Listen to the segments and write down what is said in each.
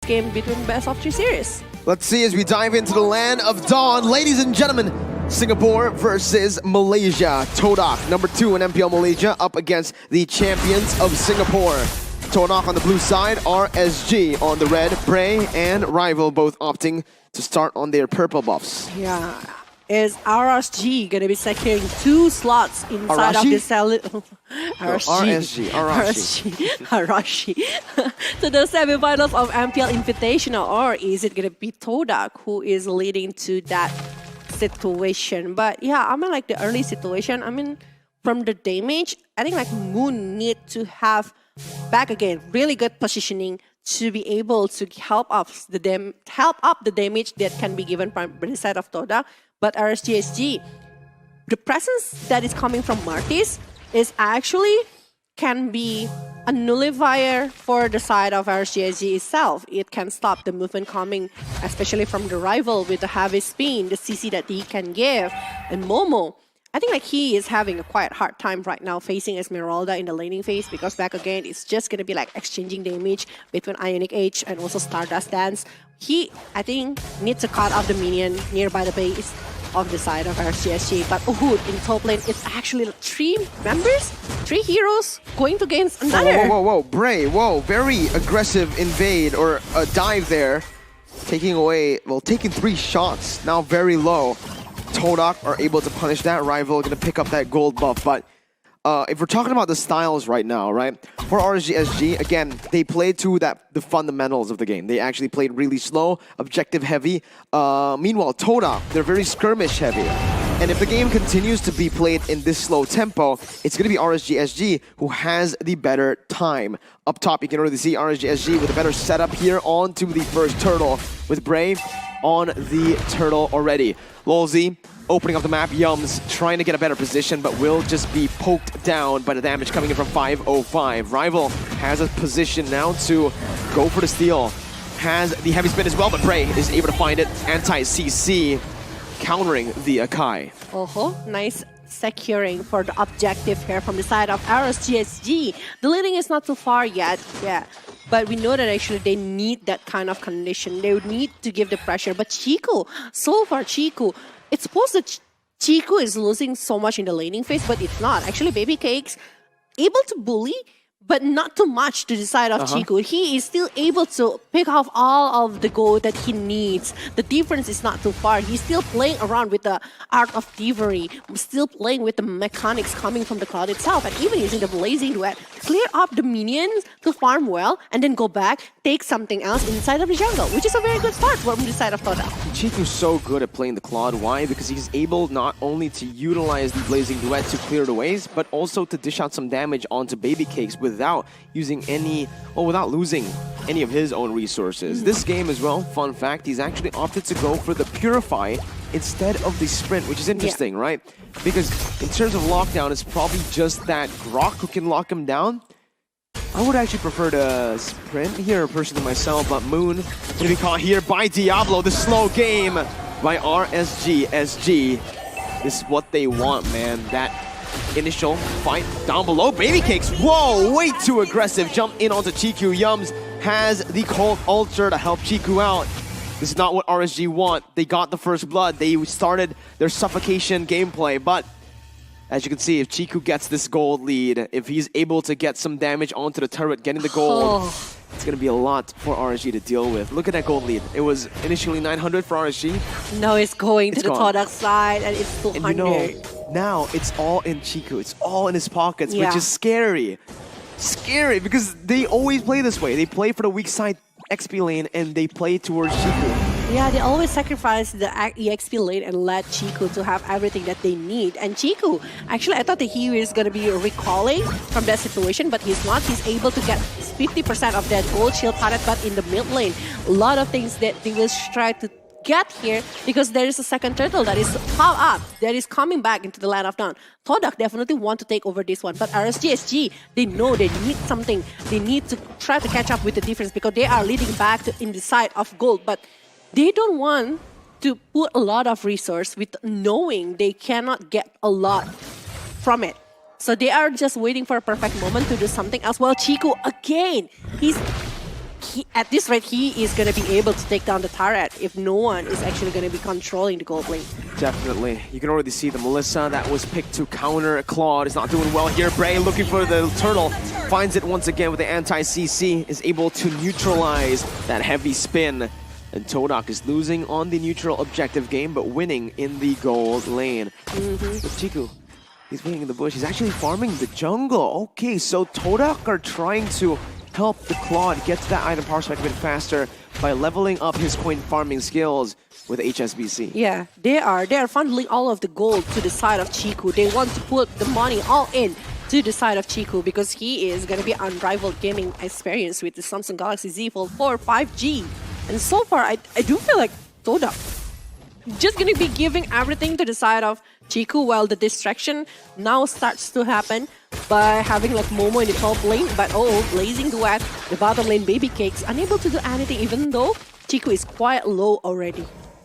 game between best of 3 series. Let's see as we dive into the land of dawn. Ladies and gentlemen, Singapore versus Malaysia. TODAK, number 2 in MPL Malaysia, up against the champions of Singapore. TODAK on the blue side, RSG on the red. Bray and Rival both opting to start on their purple buffs. Yeah. Is RSG going to be securing 2 slots inside of the RSG. to the semi-finals of MPL Invitational, or is it going to be TODAK who is leading to that situation? But yeah, I mean, like the early situation, I mean, from the damage, I think like Moon need to have back again really good positioning to be able to help up the damage that can be given by the side of TODAK. But RSG, the presence that is coming from Martis is actually can be a nullifier for the side of RSG itself. It can stop the movement coming, especially from the Rival with the heavy spin, the CC that he can give. And Momo, I think like he is having a quite hard time right now facing Esmeralda in the laning phase, because back again, it's just going to be like exchanging damage between Ionic Age and also Stardust Dance. He, I think, needs to cut off the minion nearby the base of the side of RSG. But Uhud in top lane, it's actually 3 members, 3 heroes going against another. Whoa. Bray, very aggressive invade or a dive there. Taking 3 shots, now very low. TODAK are able to punish that. Rival gonna pick up that gold buff, but if we're talking about the styles right now, right? For RSG, again, they played to the fundamentals of the game. They actually played really slow, objective heavy. Meanwhile, TODAK, they're very skirmish heavy. And if the game continues to be played in this slow tempo, it's going to be RSG who has the better time. Up top, you can already see RSG with a better setup here onto the first turtle, with Brave on the turtle already. LolZ opening up the map. Yums trying to get a better position, but will just be poked down by the damage coming in from 505. Rival has a position now to go for the steal. Has the heavy spin as well, but Bray is able to find it. Anti-CC countering the Akai. Nice securing for the objective here from the side of RSG. The leading is not too far yet, yeah. But we know that actually they need that kind of condition. They would need to give the pressure. But Chico, so far Chico, it's supposed that Chico is losing so much in the laning phase, but it's not. Actually, Baby Cakes able to bully, but not too much to the side of Chico. He is still able to pick off all of the gold that he needs. The difference is not too far. He's still playing around with the art of thievery, still playing with the mechanics coming from the cloud itself, and even using the blazing duet, clear up the minions to farm well, and then go back, take something else inside of the jungle, which is a very good start from the side of TODAK. Chico's so good at playing the Claude. Why? Because he's able not only to utilize the blazing duet to clear the ways, but also to dish out some damage onto Baby Cakes without without losing any of his own resources. This game as well, fun fact, he's actually opted to go for the Purify instead of the Sprint, which is interesting, right? Because in terms of lockdown, it's probably just that Grok who can lock him down. I would actually prefer to Sprint here personally myself, but Moon gonna be caught here by Diablo. The slow game by RSG. This is what they want, man. That initial fight down below. Baby Cakes, whoa, way too aggressive. Jump in onto Chiku. Yums has the Cold Ultra to help Chiku out. This is not what RSG want. They got the first blood. They started their suffocation gameplay, but as you can see, if Chiku gets this gold lead, if he's able to get some damage onto the turret, getting the gold, it's going to be a lot for RSG to deal with. Look at that gold lead. It was initially 900 for RSG. Now it's going to the TODAK side, and it's 200. And you know, now it's all in Chiku. It's all in his pockets, which is scary. Scary, because they always play this way. They play for the weak side XP lane, and they play towards Chiku. Yeah, they always sacrifice the EXP lane and let Chiku to have everything that they need. And Chiku, actually, I thought that he was going to be recalling from that situation, but he's not. He's able to get 50% of that gold shield turret, but in the mid lane, a lot of things that they will try to get here, because there is a second turtle that is power up, that is coming back into the land of dawn. TODAK definitely want to take over this one, but RSG, they know they need something. They need to try to catch up with the difference, because they are leading back to in the side of gold, but they don't want to put a lot of resource with knowing they cannot get a lot from it. So they are just waiting for a perfect moment to do something else. Well, Chiku, again, he's at this rate, he is going to be able to take down the turret if no one is actually going to be controlling the gold lane. Definitely. You can already see the Melissa that was picked to counter Claude is not doing well here. Bray looking for the turtle. Finds it once again with the anti-CC. Is able to neutralize that heavy spin. And TODAK is losing on the neutral objective game, but winning in the gold lane. But Chiku, he's waiting in the bush. He's actually farming the jungle. Okay, so TODAK are trying to help the Claude get to that item power spike a bit faster by leveling up his coin farming skills with HSBC. Yeah, they are funneling all of the gold to the side of Chiku. They want to put the money all in to the side of Chiku because he is going to be unrivaled gaming experience with the Samsung Galaxy Z Fold 4 5G. And so far, I do feel like TODAK just going to be giving everything to the side of Chiku while the distraction now starts to happen by having like Momo in the top lane, but Blazing Duet, the bottom lane Baby Cakes, unable to do anything even though Chiku is quite low already.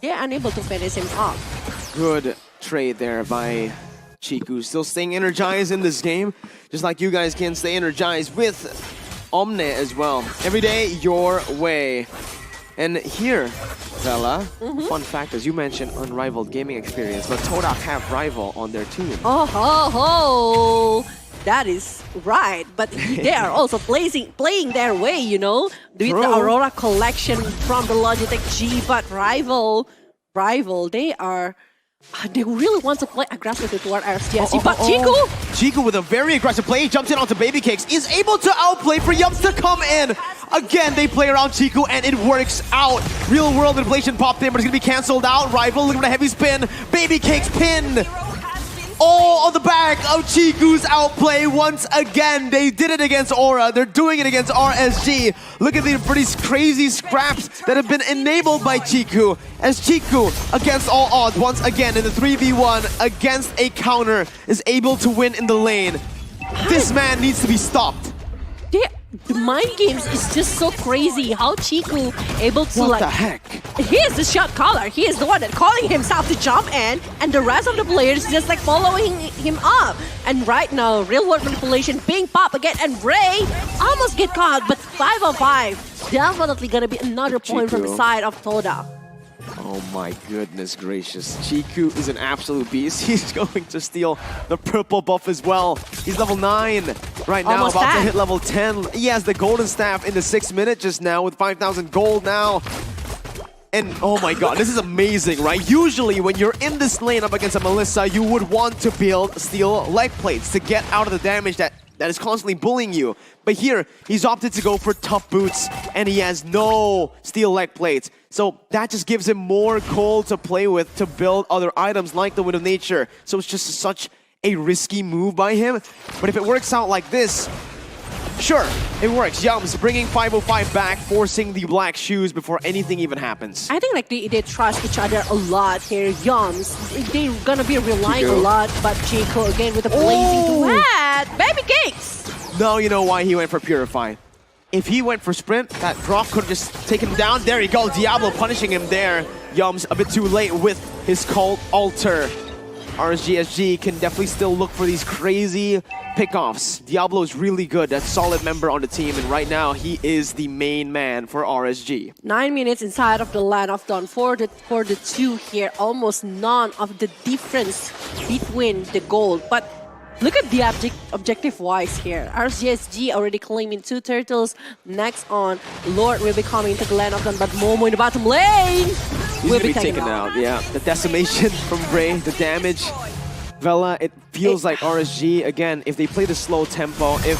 They're unable to finish him off. Good trade there by Chiku. Still staying energized in this game, just like you guys can stay energized with Omne as well. Every day, your way. And here, Vela, fun fact, as you mentioned, unrivaled gaming experience, but TODAK have Rival on their team. Oh ho ho! That is right, but they are also playing their way, you know, with the Aurora collection from the Logitech G, but Rival, they really want to play aggressively toward RSG, but Chiku with a very aggressive play, jumps in onto Baby Cakes, is able to outplay for Yums to come in. Again, they play around Chiku and it works out. Real world inflation popped in, but it's gonna be cancelled out. Rival looking for a heavy spin. Baby Cakes pinned. All on the back of Chiku's outplay once again. They did it against Aura. They're doing it against RSG. Look at the pretty crazy scraps that have been enabled by Chiku. As Chiku, against all odds, once again in the 3v1 against a counter, is able to win in the lane. This man needs to be stopped. The mind games is just so crazy. How Chiku able to What the heck? He is the shot caller. He is the one that calling himself to jump in, and the rest of the players just like following him up. And right now, real world manipulation being popped again, and Ray almost get caught, but 5 on 5. Definitely gonna be another point from the side of TODAK. Oh my goodness gracious. Chiku is an absolute beast. He's going to steal the purple buff as well. He's level 9 right now, Almost about to hit level 10. He has the golden staff in the 6th minute just now with 5,000 gold now. And oh my god, this is amazing, right? Usually when you're in this lane up against a Melissa, you would want to build steel leg plates to get out of the damage that is constantly bullying you. But here, he's opted to go for tough boots, and he has no steel leg plates. So that just gives him more coal to play with to build other items like the Wind of Nature. So it's just such a risky move by him. But if it works out like this, sure, it works. Yums bringing 505 back, forcing the black shoes before anything even happens. I think like they trust each other a lot here. Yums, they're gonna be relying a lot, but Chiku again with a blazing duet. Baby Cakes! Now you know why he went for Purify. If he went for Sprint, that drop could have just taken him down. There you go, Diablo punishing him there. Yums a bit too late with his Cult Altar. RSG can definitely still look for these crazy pickoffs. Diablo is really good, a solid member on the team, and right now he is the main man for RSG. 9 minutes inside of the Land of Dawn for the two here. Almost none of the difference between the gold, but look at the objective-wise here. RSG already claiming 2 turtles. Next on, Lord will be coming into the Land of Dawn, but Momo in the bottom lane He's will gonna be taken out. Yeah, the decimation from Bray, the damage. Vela, it feels like RSG, again, if they play the slow tempo, if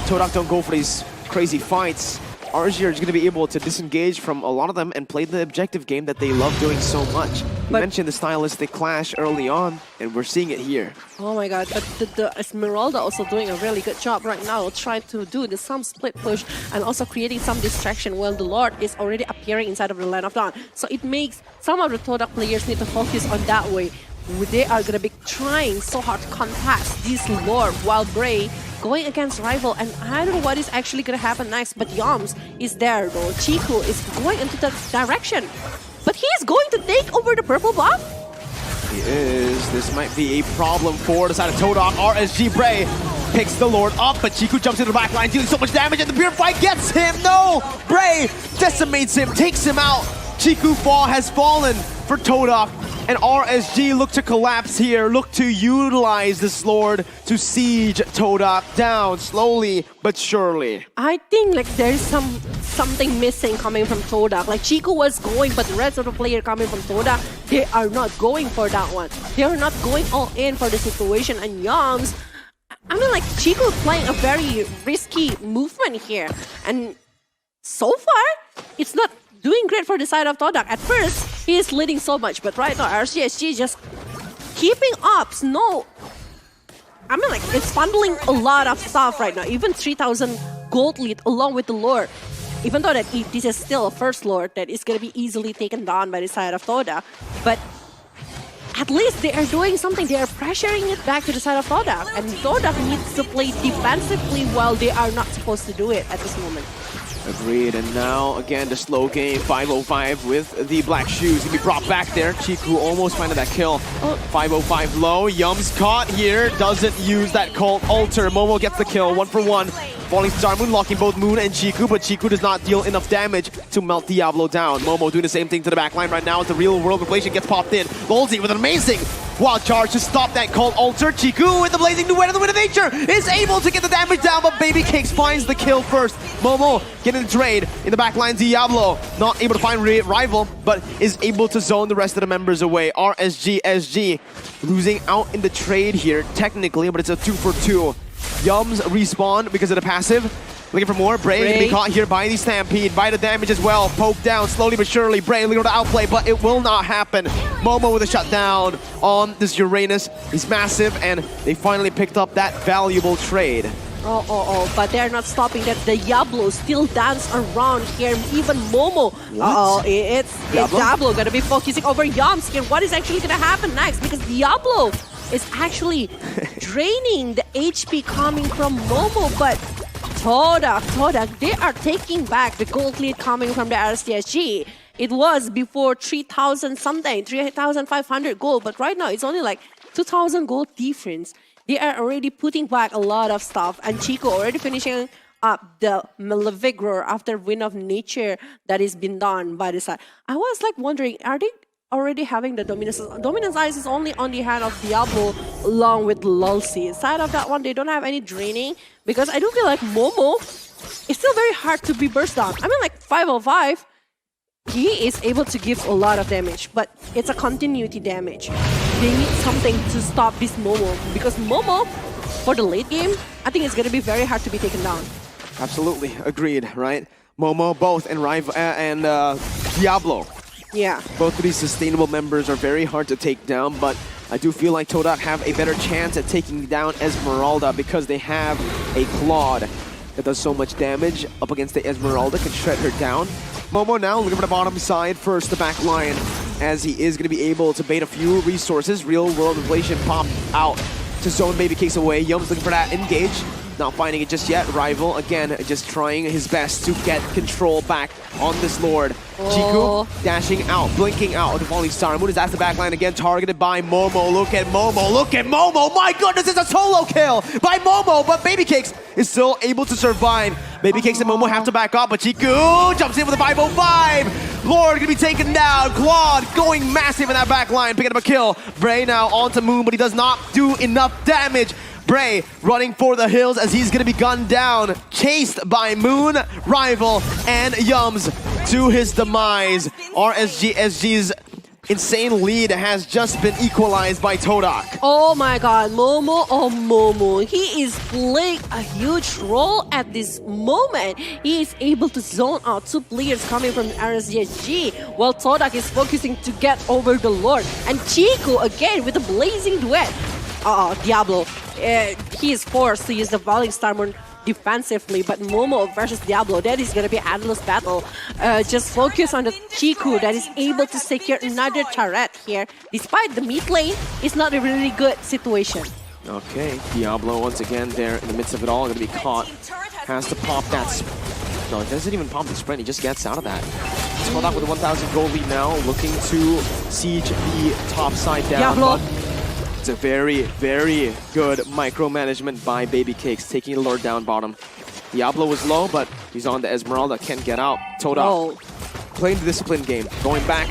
TODAK don't go for these crazy fights, RSG are just going to be able to disengage from a lot of them and play the objective game that they love doing so much. You mentioned the stylistic clash early on, and we're seeing it here. Oh my god, but the Esmeralda also doing a really good job right now, trying to do some split push and also creating some distraction while the Lord is already appearing inside of the Land of Dawn. So it makes some of the TODAK players need to focus on that way. They are going to be trying so hard to contest this Lord while Bray going against Rival, and I don't know what is actually going to happen next, but Yums is there though. Chiku is going into that direction, but he is going to take over the purple buff? He is. This might be a problem for the side of TODAK. RSG Bray picks the Lord up, but Chiku jumps into the back line, dealing so much damage, and the Purify gets him! No! Bray decimates him, takes him out. Chiku has fallen for TODAK, and RSG look to collapse here, look to utilize this Lord to siege TODAK down slowly but surely. I think like there's something missing coming from TODAK. Like Chiku was going, but the rest of the player coming from TODAK, they are not going for that one. They are not going all in for the situation. And Yums, I mean like Chiku is playing a very risky movement here. And so far, it's not doing great for the side of TODAK. At first, he is leading so much, but right now RSG is just keeping up. No, I mean like it's bundling a lot of stuff right now. Even 3,000 gold lead along with the Lord. Even though that this is still a first Lord that is going to be easily taken down by the side of TODAK, but at least they are doing something. They are pressuring it back to the side of TODAK, and TODAK needs to play defensively while they are not supposed to do it at this moment. Agreed, and now again the slow game, 505 with the black shoes. Gonna be brought back there. Chiku almost finding that kill. 505 low, Yums caught here, doesn't use that cult altar. Momo gets the kill, 1-for-1. Falling Star Moon locking both Moon and Chiku, but Chiku does not deal enough damage to melt Diablo down. Momo doing the same thing to the back line right now as the real world inflation gets popped in. Bolzy with an amazing wild charge to stop that cult altar. Chiku with the blazing duet of the wind of nature is able to get the damage down, but Baby Cakes finds the kill first. Momo getting the trade in the back line. Diablo not able to find rival, but is able to zone the rest of the members away. RSG SG losing out in the trade here technically, but it's a 2-for-2. Yums respawn because of the passive. Looking for more. Bray gonna be caught here by the Stampede, by the damage as well. Poked down slowly but surely. Bray looking to outplay, but it will not happen. Momo with a shutdown on this Uranus. He's massive, and they finally picked up that valuable trade. But they're not stopping that. The Diablo still dance around here. Even Momo. It's Diablo gonna be focusing over Yums here. What is actually gonna happen next? Because Diablo is actually draining the HP coming from Momo, but TODAK, they are taking back the gold lead coming from the RSG. It was before 3,000 something, 3,500 gold, but right now it's only like 2,000 gold difference. They are already putting back a lot of stuff, and Chico already finishing up the Malevigror after Wind of Nature that has been done by the side. I was like wondering, are they already having the Dominance? Dominance Eyes is only on the hand of Diablo along with Lulsi. Aside of that one, they don't have any draining, because I do feel like Momo is still very hard to be burst down. I mean like 505, he is able to give a lot of damage, but it's a continuity damage. They need something to stop this Momo, because Momo, for the late game, I think it's going to be very hard to be taken down. Absolutely, agreed, right? Momo, both, and Diablo. Yeah. Both of these sustainable members are very hard to take down, but I do feel like TODAK have a better chance at taking down Esmeralda because they have a Claude that does so much damage up against the Esmeralda, can shred her down. Momo now looking for the bottom side first, the back line, as he is going to be able to bait a few resources. Real world inflation popped out to zone Baby Cakes away. Yum's looking for that engage. Not finding it just yet. Rival, again, just trying his best to get control back on this Lord. Chiku dashing out, blinking out the Falling Star Moon is at the backline again, targeted by Momo. Look at Momo, look at Momo! My goodness, it's a solo kill by Momo, but Baby Cakes is still able to survive. Baby Cakes and Momo have to back up, but Chiku jumps in with a 505! Lord gonna be taken down. Claude going massive in that backline, picking up a kill. Bray now onto Moon, but he does not do enough damage. Bray running for the hills as he's going to be gunned down, chased by Moon, Rival, and Yums to his demise. RSG's insane lead has just been equalized by TODAK. Oh my god, Momo, he is playing a huge role at this moment. He is able to zone out two players coming from RSG, while TODAK is focusing to get over the Lord. And Chico again with a blazing duet. Diablo, he is forced to use the Falling Star Moon defensively, but Momo versus Diablo, that is going to be an endless battle. Just focus on the Chiku that is able to secure another turret here. Despite the mid lane, it's not a really good situation. Okay, Diablo once again there in the midst of it all, going to be caught. Has to pop that... No, it doesn't even pop the sprint, he just gets out of that. TODAK with a 1,000 gold lead now, looking to siege the top side down. Diablo. It's a very, very good micromanagement by Baby Cakes, taking the Lord down bottom. Diablo was low, but he's on the Esmeralda, can't get out. TODAK playing the discipline game, going back,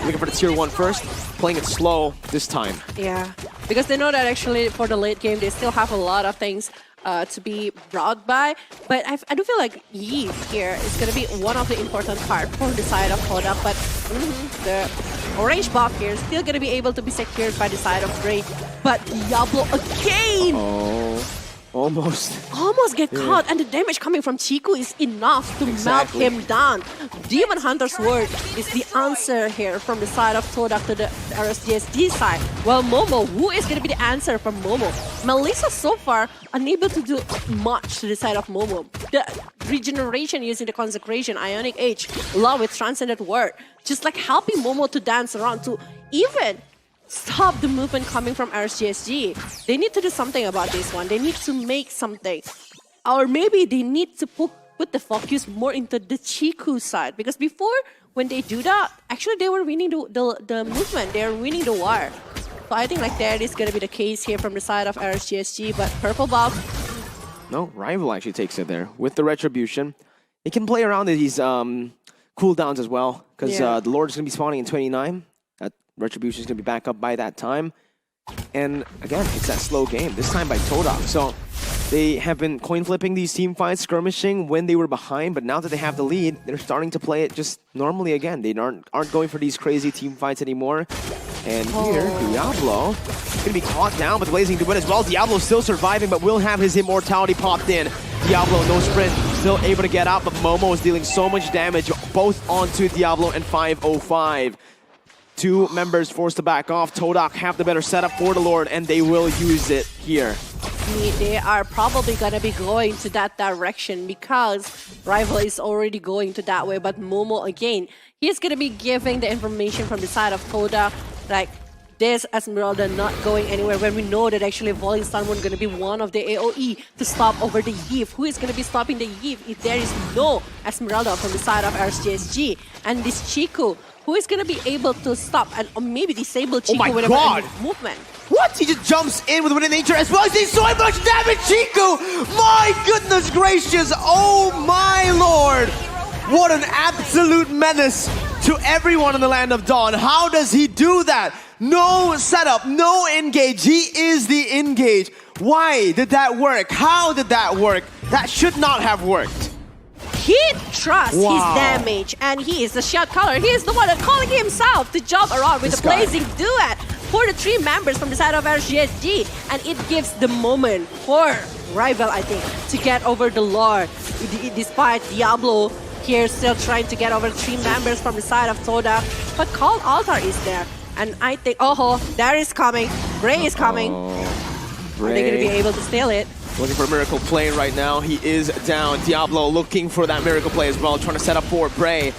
looking for the tier 1 first, playing it slow this time. Yeah, because they know that actually for the late game, they still have a lot of things to be brought by. But I do feel like Eve here is going to be one of the important parts for the side of TODAK. But the orange buff here is still going to be able to be secured by the side of Bray. But Diablo again! Almost Get caught, and the damage coming from Chiku is enough to melt him down. Demon Hunter's Word is the answer here from the side of TODAK to the RSGSD side. Well, Momo, who is going to be the answer from Momo? Melissa so far unable to do much to the side of Momo. The regeneration using the Consecration, Ionic Age, along with Transcendent Word, just like helping Momo to dance around to even stop the movement coming from RSGSG. They need to do something about this one. They need to make something. Or maybe they need to put the focus more into the Chiku side. Because before, when they do that, actually they were winning the movement. They were winning the war. So I think like that is going to be the case here from the side of RSGSG. But purple buff. No, Rival actually takes it there with the Retribution. It can play around these cooldowns as well. Because the Lord is going to be spawning in 29. Retribution is going to be back up by that time. And again, it's that slow game, this time by TODAK. So they have been coin flipping these team fights, skirmishing when they were behind, but now that they have the lead, they're starting to play it just normally again. They aren't going for these crazy team fights anymore. And here, Diablo is going to be caught down, but Blazing Duet as well. Diablo still surviving, but will have his immortality popped in. Diablo, no sprint, still able to get out, but Momo is dealing so much damage both onto Diablo and 505. Two members forced to back off. TODAK have the better setup for the Lord, and they will use it here. They are probably going to be going to that direction because Rival is already going to that way. But Momo, again, he's going to be giving the information from the side of TODAK, like this Esmeralda not going anywhere when we know that actually Falling Sun was going to be one of the AoE to stop over the Eve. Who is going to be stopping the Eve if there is no Esmeralda from the side of RSGSG? And this Chiku, who is going to be able to stop and or maybe disable Chiku with a movement. What? He just jumps in with Within Nature as well as he's so much damage, Chiku! My goodness gracious! Oh my lord! What an absolute menace to everyone in the Land of Dawn. How does he do that? No setup, no engage. He is the engage. Why did that work? How did that work? That should not have worked. He trusts his damage, and he is the shot caller. He is the one that calling himself to jump around with the Blazing Duet for the three members from the side of RSGSG, and it gives the moment for Rival, I think, to get over the Lord. Despite Diablo here still trying to get over three members from the side of TODAK, but Cold Altar is there, and I think, there is coming. Bray is coming. Are they going to be able to steal it? Looking for a miracle play right now. He is down. Diablo looking for that miracle play as well, trying to set up for Bray.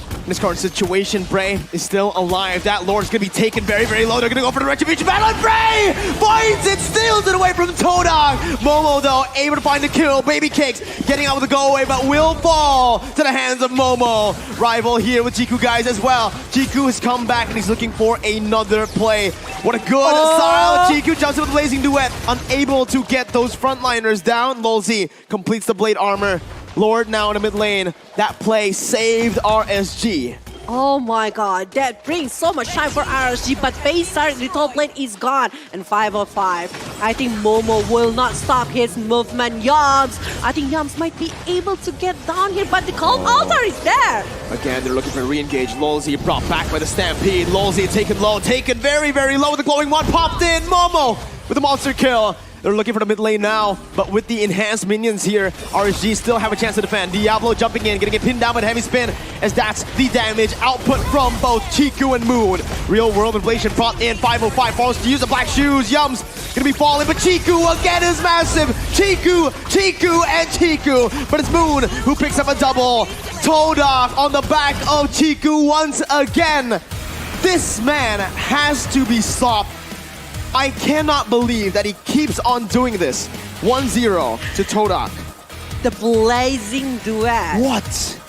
In this current situation, Bray is still alive. That Lord's going to be taken very, very low. They're going to go for the Retribution battle, and Bray finds it, steals it away from TODAK. Momo, though, able to find the kill. Baby Cakes getting out with the go away, but will fall to the hands of Momo. Rival here with Chiku, guys, as well. Chiku has come back, and he's looking for another play. What a good style. Chiku jumps in with Blazing Duet, unable to get those frontliners down. Lolzy completes the Blade Armor. Lord now in the mid lane. That play saved RSG. Oh my god, that brings so much time for RSG, but Baystar in the top lane is gone. And 505, I think Momo will not stop his movement. Yums, I think Yums might be able to get down here, but the Cold Altar is there. Again, they're looking for a re-engage. Lolzy brought back by the Stampede. Lolzy taken low, taken very, very low with the glowing one. Popped in, Momo with the monster kill. They're looking for the mid lane now, but with the enhanced minions here, RSG still have a chance to defend. Diablo jumping in, getting it pinned down with heavy spin, as that's the damage output from both Chiku and Moon. Real world inflation brought in. 505 falls to use the black shoes. Yums gonna be falling, but Chiku again is massive. Chiku, and Chiku, but it's Moon who picks up a double. TODAK on the back of Chiku once again. This man has to be stopped. I cannot believe that he keeps on doing this. 1-0 to TODAK. The Blazing Duet. What?